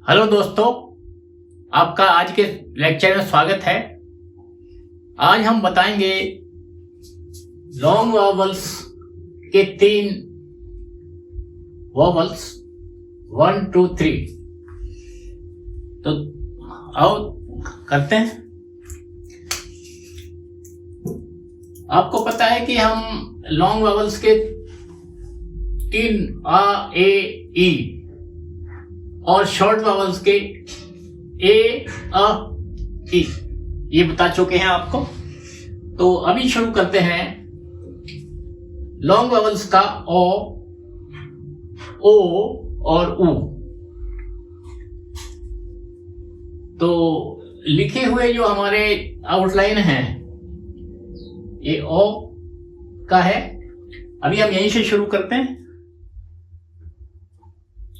Hello दोस्तों, आपका आज के लेक्चर में स्वागत है। आज हम बताएंगे लॉन्ग वॉवल्स के 3 वॉवल्स 1, 2, 3। तो आओ करते हैं। आपको पता है कि हम लॉन्ग वॉवल्स के 3 आ, ए, ई और शॉर्ट वॉवल्स के ए, अ, ई ये बता चुके हैं आपको। तो अभी शुरू करते हैं लॉन्ग वॉवल्स का ओ और ऊ। तो लिखे हुए जो हमारे आउटलाइन है ये ओ का है। अभी हम यहीं से शुरू करते हैं।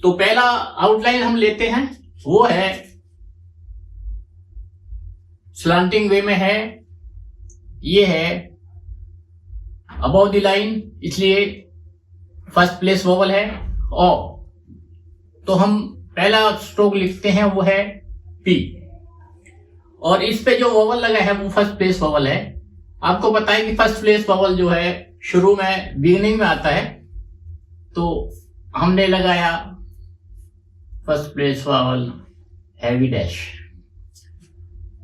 तो पहला आउटलाइन हम लेते हैं, वो है स्लांटिंग वे में है, ये है अबव द लाइन, इसलिए फर्स्ट प्लेस वोवल है ओ। तो हम पहला स्ट्रोक लिखते हैं वो है पी, और इस पे जो वोवल लगा है वो फर्स्ट प्लेस वोवल है। आपको पता है कि फर्स्ट प्लेस वोवल जो है शुरू में बिगिनिंग में आता है, तो हमने लगाया first place vowel heavy dash,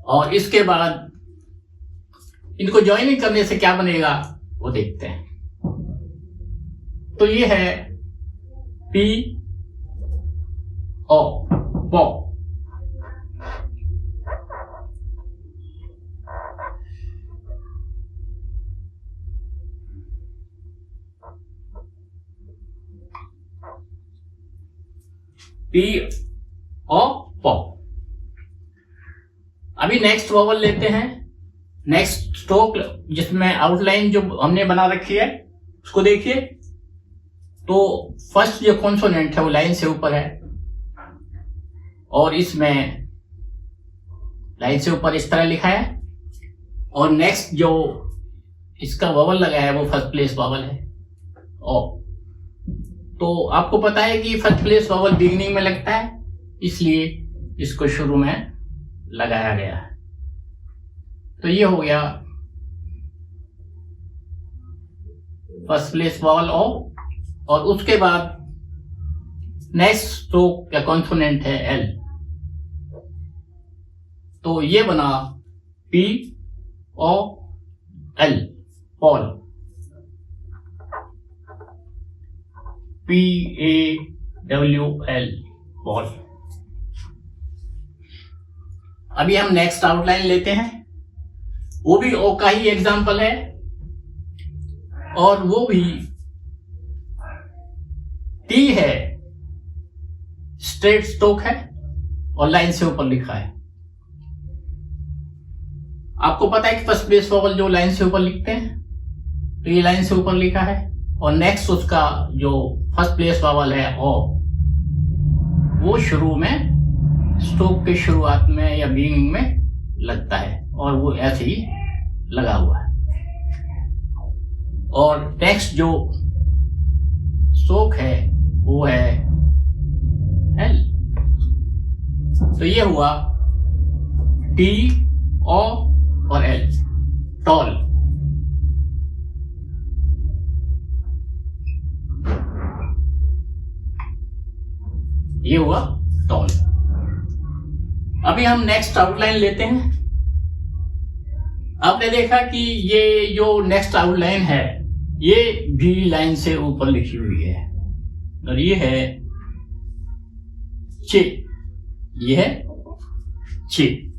और इसके बाद इनको ज्वाइनिंग करने से क्या बनेगा वो देखते हैं। तो ये है पी ओ पो। पी ओ पो। अभी नेक्स्ट वोवल लेते हैं, नेक्स्ट स्ट्रोक जिसमें आउटलाइन जो हमने बना रखी है उसको देखिए। तो फर्स्ट जो कॉन्सोनेंट है वो लाइन से ऊपर है, और इसमें लाइन से ऊपर इस तरह लिखा है, और नेक्स्ट जो इसका वोवल लगा है वो फर्स्ट प्लेस वोवल है ओ। तो आपको पता है कि फर्स्ट प्लेस वोवल बिगिनिंग में लगता है, इसलिए इसको शुरू में लगाया गया है। तो ये हो गया फर्स्ट प्लेस वोवल ओ, और उसके बाद नेक्स्ट स्ट्रोक या कॉन्सोनेंट है एल। तो ये बना P O L, pawl. PAWL ball. अभी हम नेक्स्ट आउटलाइन लेते हैं, वो भी ओ का ही एग्जाम्पल है, और वो भी टी है, स्ट्रेट स्ट्रोक है और लाइन से ऊपर लिखा है। आपको पता है कि फर्स्ट प्लेस वोवल जो लाइन से ऊपर लिखते हैं, तो ये लाइन से ऊपर लिखा है, और नेक्स्ट उसका जो फर्स्ट प्लेस वोवल है ओ, वो शुरू में स्ट्रोक के शुरुआत में या बिगिनिंग में लगता है, और वो ऐसे ही लगा हुआ है। और नेक्स्ट जो स्ट्रोक है वो है एल। तो ये हुआ टी ओ और एल, टॉल। ये हुआ टॉल। अभी हम नेक्स्ट आउटलाइन लेते हैं। आपने देखा कि ये जो नेक्स्ट आउटलाइन है ये भी लाइन से ऊपर लिखी हुई है, और ये है चे, ये है चे।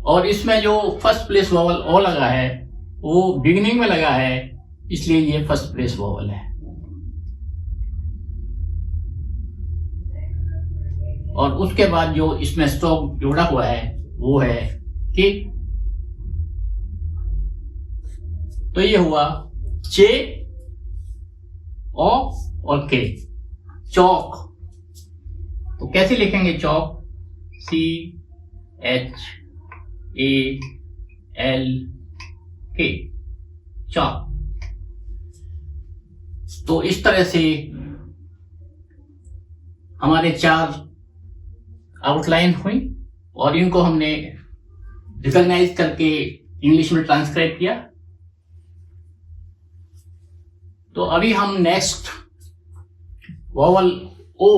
और इसमें जो फर्स्ट प्लेस वोवल ओ लगा है वो बिगिनिंग में लगा है, इसलिए ये फर्स्ट प्लेस वोवल है। और उसके बाद जो इसमें स्ट्रोक जोड़ा हुआ है वो है के। तो ये हुआ चे ओ और के, चौक। तो कैसे लिखेंगे चौक? CHALK, चौक। तो इस तरह से हमारे 4 आउटलाइन हुई और इनको हमने रिकॉग्नाइज करके इंग्लिश में ट्रांसक्राइब किया। तो अभी हम नेक्स्ट वोवल ओ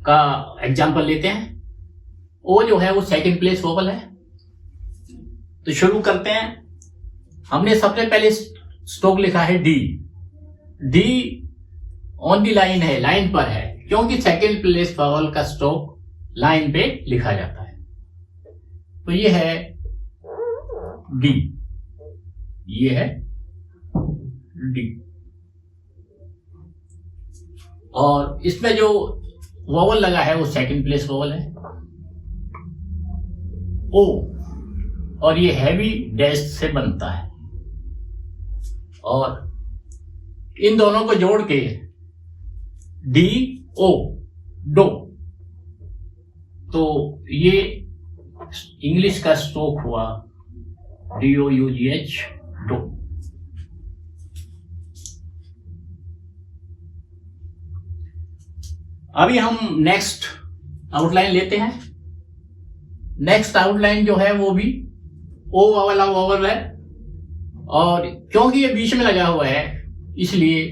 का एग्जाम्पल लेते हैं। ओ जो है वो सेकंड प्लेस वोवल है। तो शुरू करते हैं। हमने सबसे पहले स्ट्रोक लिखा है D. D on the line है, लाइन पर है, क्योंकि सेकंड प्लेस वोवल का स्ट्रोक लाइन पे लिखा जाता है। तो ये है डी, ये है डी। और इसमें जो वोवल लगा है वो सेकंड प्लेस वोवल है ओ, और ये हैवी डैश से बनता है। और इन दोनों को जोड़ के डी ओ, डो। तो ये इंग्लिश का स्ट्रोक हुआ DOUGH, डो। अभी हम नेक्स्ट आउटलाइन लेते हैं। नेक्स्ट आउटलाइन जो है वो भी ओ वाला वोवल है, और क्योंकि ये बीच में लगा हुआ है इसलिए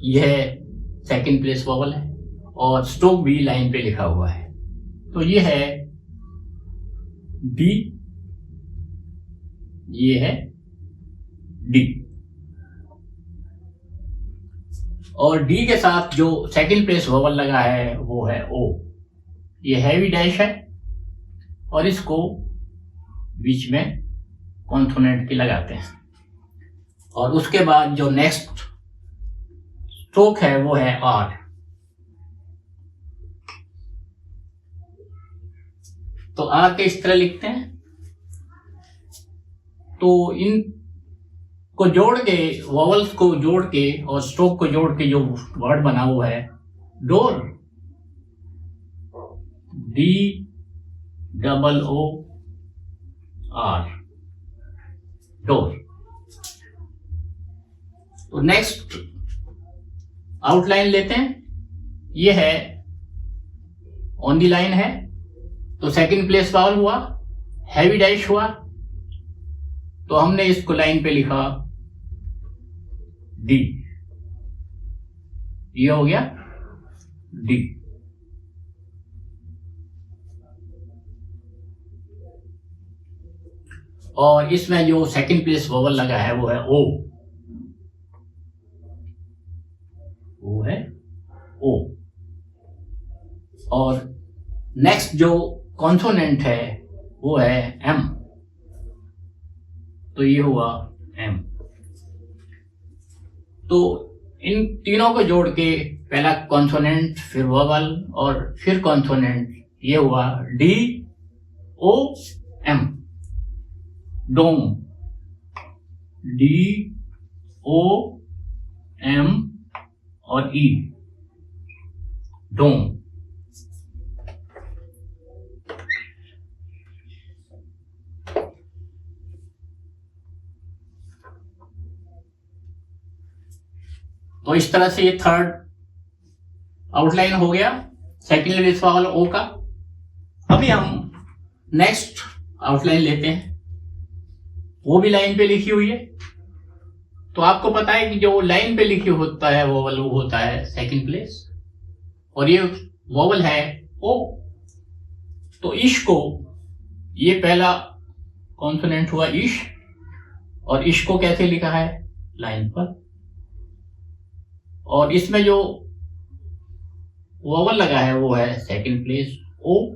यह सेकंड प्लेस वोवल है और स्ट्रोक भी लाइन पे लिखा हुआ है। तो ये है डी, ये है डी। और डी के साथ जो सेकंड प्लेस वोवल लगा है वो है ओ। ये हैवी डैश है और इसको बीच में कॉन्सोनेंट की लगाते हैं। और उसके बाद जो नेक्स्ट स्ट्रोक है वो है आर। तो आर के इस तरह लिखते हैं। तो इन को जोड़ के, वोवल्स को जोड़ के और स्ट्रोक को जोड़ के जो वर्ड बना हुआ है डोर, DOO R, डोर। तो नेक्स्ट आउटलाइन लेते हैं। ये है ऑन दी लाइन है, तो सेकंड प्लेस वोवल हुआ, हैवी डैश हुआ, तो हमने इसको लाइन पे लिखा डी। ये हो गया डी। और इसमें जो सेकंड प्लेस वोवल लगा है वो है ओ, वो है ओ। और नेक्स्ट जो कॉन्सोनेंट है वो है एम, तो ये हुआ एम। तो इन तीनों को जोड़ के पहला कॉन्सोनेंट, फिर वोवल और फिर कॉन्सोनेंट, ये हुआ DOM, डोम। DOM और E, डोम। तो इस तरह से ये थर्ड आउटलाइन हो गया सेकंड प्लेस वोवल ओ का। अभी हम नेक्स्ट आउटलाइन लेते हैं। वो भी लाइन पे लिखी हुई है। तो आपको पता है कि जो लाइन पे लिखी होता है वोवल वो होता है सेकंड प्लेस, और ये वोवल है ओ। तो इश को, ये पहला कॉन्सोनेंट हुआ इश, और इश को कैसे लिखा है लाइन पर। और इसमें जो वोवल लगा है वो है सेकंड प्लेस ओ,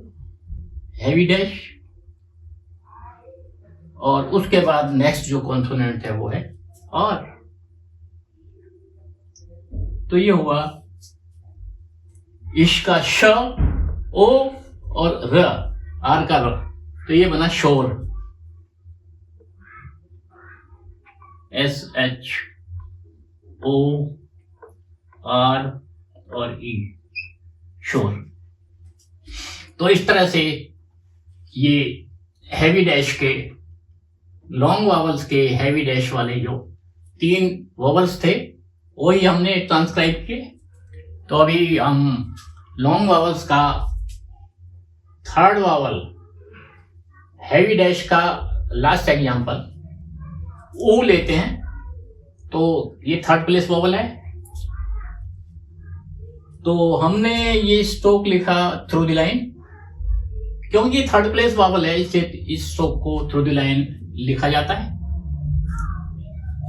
हैवी डैश, और उसके बाद नेक्स्ट जो कॉन्सोनेंट है वो है आर। तो ये हुआ इश का श, ओ और र, आर का र, तो ये बना शोर, SHOR और E, शोर। तो इस तरह से ये हैवी डैश के, लॉन्ग वावल्स के हैवी डैश वाले जो 3 वॉवल्स थे वही हमने ट्रांसक्राइब किए। तो अभी हम लॉन्ग वॉवल्स का थर्ड वॉवल हैवी डैश का लास्ट एग्जांपल ऊ लेते हैं। तो ये थर्ड प्लेस वॉवल है, तो हमने ये स्ट्रोक लिखा थ्रू द लाइन, क्योंकि थर्ड प्लेस वॉवल है इससे इस स्ट्रोक को थ्रू द लाइन लिखा जाता है।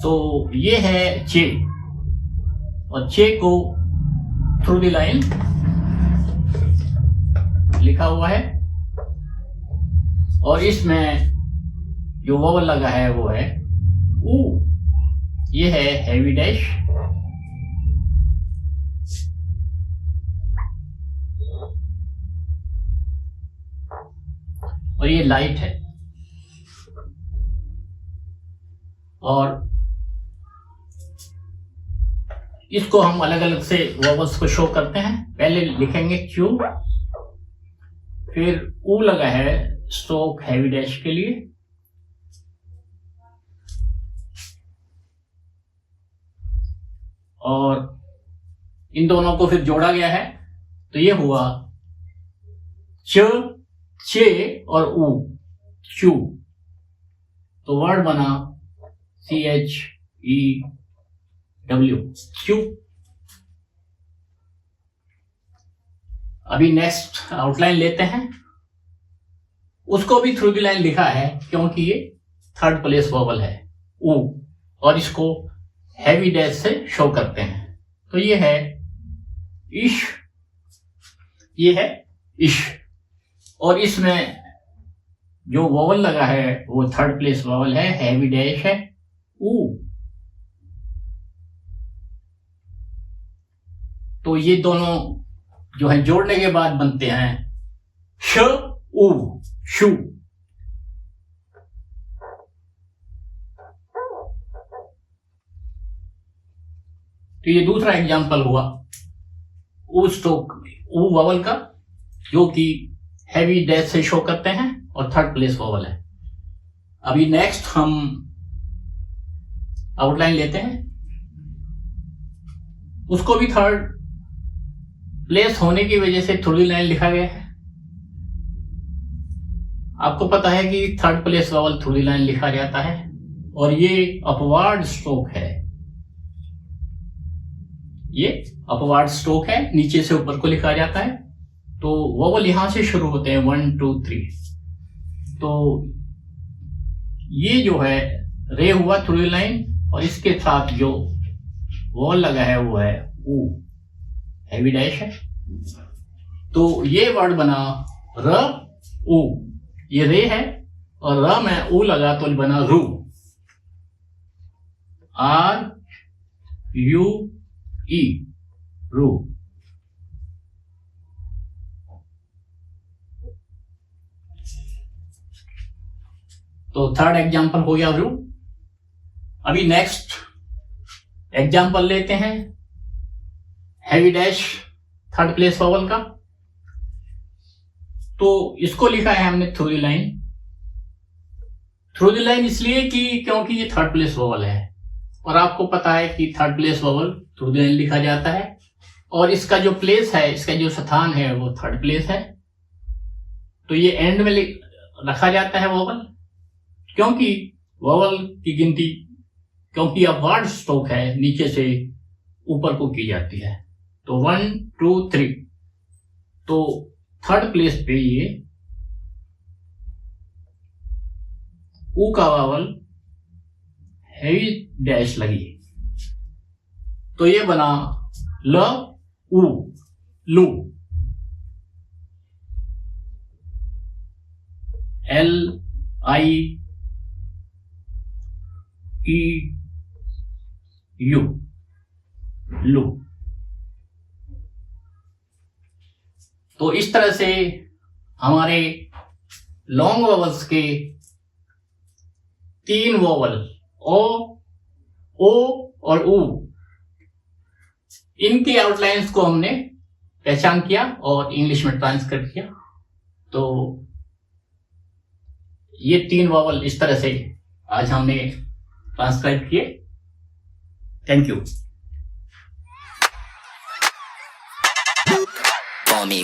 तो ये है चे, और चे को थ्रू द लाइन लिखा हुआ है, और इसमें जो वॉवल लगा है वो है ऊ। ये है हैवी डैश, और ये लाइट है। और इसको हम अलग अलग से वॉवल्स को शो करते हैं। पहले लिखेंगे क्यू, फिर ऊ लगा है स्ट्रोक हैवी डैश के लिए, और इन दोनों को फिर जोड़ा गया है, तो ये हुआ च, चे और ऊ, चू। तो वर्ड बना CHEW, क्यू। अभी नेक्स्ट आउटलाइन लेते हैं, उसको भी थ्रू द लाइन लिखा है क्योंकि ये थर्ड प्लेस वॉवल है ऊ, और इसको हैवी डैश से शो करते हैं। तो ये है इश, ये है इश, और इसमें जो वॉवल लगा है वो थर्ड प्लेस वॉवल है, हैवी डैश है ऊ। तो ये दोनों जो है जोड़ने के बाद बनते हैं श ऊ, शू। तो ये दूसरा एग्जांपल हुआ ऊ स्ट्रोक, ऊ वॉवल का, जो कि हैवी डैश से शो करते हैं और थर्ड प्लेस वॉवल है। अभी नेक्स्ट हम आउटलाइन लेते हैं, उसको भी थर्ड प्लेस होने की वजह से थ्रू द लाइन लिखा गया है। आपको पता है कि third place vowel through the line लिखा जाता है, और ये अपवार्ड स्ट्रोक है, ये अपवार्ड स्ट्रोक है, नीचे से ऊपर को लिखा जाता है। तो वॉवल यहां से शुरू होते हैं 1 2 3। तो ये जो है रे हुआ थ्रू द लाइन, और इसके साथ जो वॉवल लगा है वो है ऊ, हैवी डैश है। तो ये वर्ड बना र ऊ, ये रे है, और र में ऊ लगा तो बना रू, RUE, रू। तो थर्ड एग्जांपल हो गया रू। अभी नेक्स्ट एग्जांपल लेते हैं heavy dash third place vowel का। तो इसको लिखा है हमने through the line. Through the line इसलिए कि क्योंकि ये थर्ड प्लेस वॉवल है, और आपको पता है कि third place vowel through the line लिखा जाता है, और इसका जो प्लेस है, इसका जो स्थान है वो थर्ड प्लेस है। तो ये एंड में रखा जाता है वॉवल, क्योंकि वॉवल की गिनती, क्योंकि अपवार्ड स्ट्रोक है, नीचे से ऊपर को की जाती है। तो 1 2 3। तो थर्ड प्लेस पे ये ऊ का वॉवल हैवी डैश लगी, तो ये बना ल ऊ, लू, LIEU, लू। तो इस तरह से हमारे लॉन्ग वॉवल्स के 3 वॉवल ओ और ऊ, इनके आउटलाइंस को हमने पहचान किया और इंग्लिश में ट्रांसक्राइब किया। तो ये 3 वॉवल इस तरह से आज हमने ट्रांसक्राइब किए। Thank you. Call me